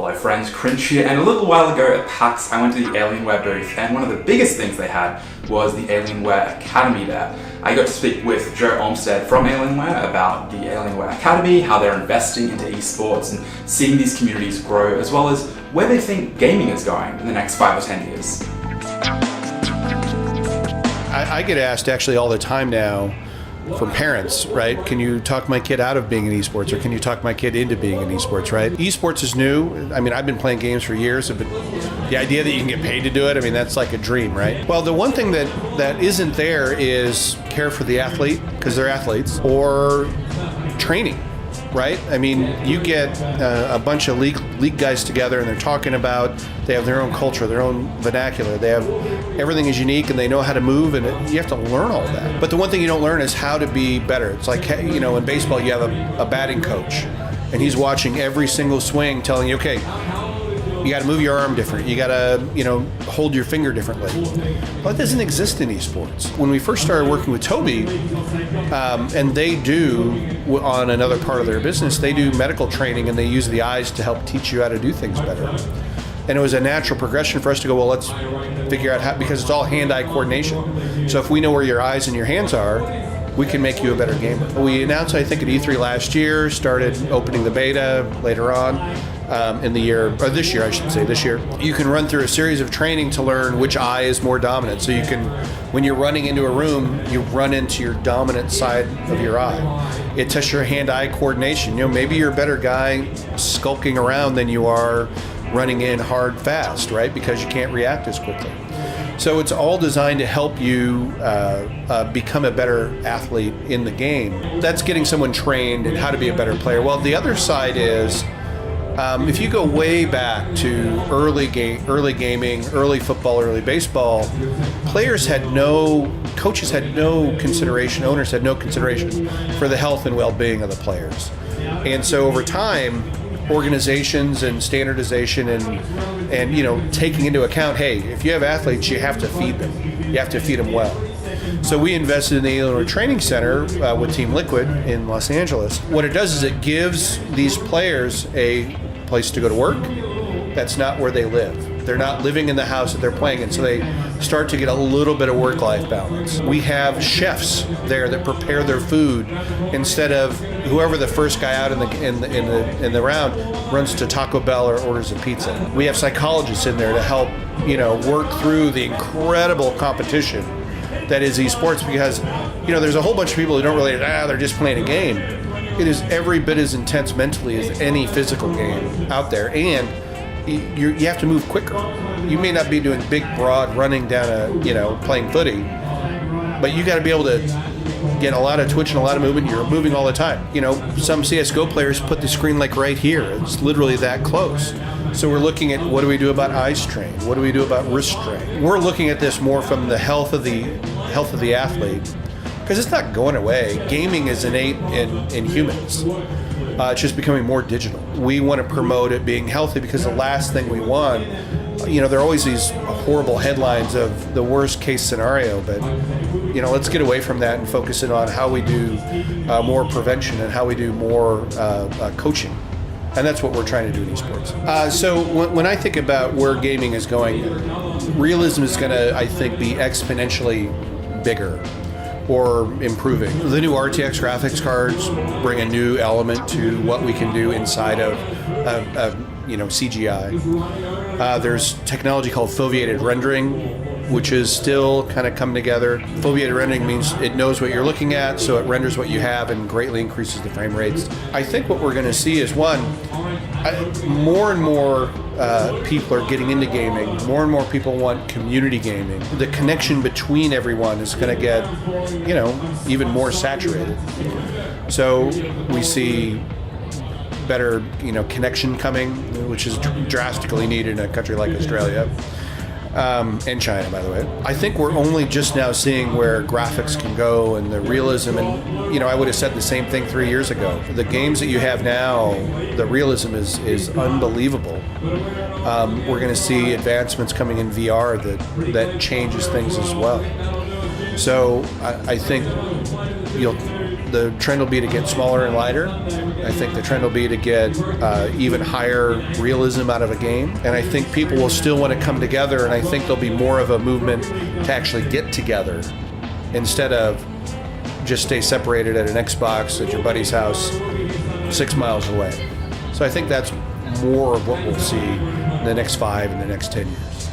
Hello friends, Crinji here, and a little while ago at PAX I went to the Alienware booth, and one of the biggest things they had was the Alienware Academy there. I got to speak with Joe Olmstead from Alienware about the Alienware Academy, how they're investing into esports and seeing these communities grow, as well as where they think gaming is going in the next 5 or 10 years. I get asked actually all the time now from parents, right? Can you talk my kid out of being in esports, or can you talk my kid into being in esports, right? Esports is new. I mean, I've been playing games for years, but the idea that you can get paid to do it, I mean, that's like a dream, right? Well, the one thing that isn't there is care for the athlete, because they're athletes, or training, right? I mean, you get a bunch of league guys together and they're talking about, they have their own culture, their own vernacular, they have, everything is unique and they know how to move, and you have to learn all that. But the one thing you don't learn is how to be better. It's like, you know, in baseball you have a batting coach and he's watching every single swing telling you, okay, you got to move your arm different. You got to, you know, hold your finger differently. Well, it doesn't exist in esports. When we first started working with Toby, and they do, on another part of their business, they do medical training and they use the eyes to help teach you how to do things better. And it was a natural progression for us to go, well, let's figure out how, because it's all hand-eye coordination. So if we know where your eyes and your hands are, we can make you a better gamer. We announced, I think, at E3 last year, started opening the beta later on. In the year, or this year I should say, this year, you can run through a series of training to learn which eye is more dominant. So you can, when you're running into a room, you run into your dominant side of your eye. It tests your hand-eye coordination. You know, maybe you're a better guy skulking around than you are running in hard fast, right? Because you can't react as quickly. So it's all designed to help you become a better athlete in the game. That's getting someone trained in how to be a better player. Well, the other side is, if you go way back to early gaming, early football, early baseball, coaches had no consideration, owners had no consideration for the health and well-being of the players. And so over time, organizations and standardization and you know, taking into account, hey, if you have athletes, you have to feed them. You have to feed them well. So we invested in the Alienware Training Center with Team Liquid in Los Angeles. What it does is it gives these players a place to go to work that's not where they live. They're not living in the house that they're playing in, so they start to get a little bit of work-life balance. We have chefs there that prepare their food instead of whoever the first guy out in the round runs to Taco Bell or orders a pizza. We have psychologists in there to help, you know, work through the incredible competition that is esports, because, you know, there's a whole bunch of people who don't really, they're just playing a game. It is every bit as intense mentally as any physical game out there, and you have to move quicker. You may not be doing big, broad running down playing footy, but you got to be able to get a lot of twitch and a lot of movement. You're moving all the time. You know, some CSGO players put the screen like right here. It's literally that close. So we're looking at, what do we do about eye strain? What do we do about wrist strain? We're looking at this more from the health of the athlete, because it's not going away. Gaming is innate in humans. It's just becoming more digital. We want to promote it being healthy, because the last thing we want, you know, there are always these horrible headlines of the worst case scenario, but, you know, let's get away from that and focus it on how we do more prevention and how we do more coaching. And that's what we're trying to do in esports. So when I think about where gaming is going, realism is going to, I think, be exponentially bigger or improving. The new RTX graphics cards bring a new element to what we can do inside of CGI. There's technology called foveated rendering, which is still kind of coming together. Foveated rendering means it knows what you're looking at, so it renders what you have and greatly increases the frame rates. I think what we're going to see is, one, more and more people are getting into gaming. More and more people want community gaming. The connection between everyone is going to get, you know, even more saturated. So we see better, you know, connection coming, which is drastically needed in a country like Australia. And China, by the way. I think we're only just now seeing where graphics can go and the realism, and, you know, I would have said the same thing 3 years ago. The games that you have now, the realism is unbelievable. We're going to see advancements coming in VR that changes things as well. So I think the trend will be to get smaller and lighter. I think the trend will be to get even higher realism out of a game. And I think people will still want to come together, and I think there'll be more of a movement to actually get together instead of just stay separated at an Xbox at your buddy's house 6 miles away. So I think that's more of what we'll see in the next 5 and the next 10 years.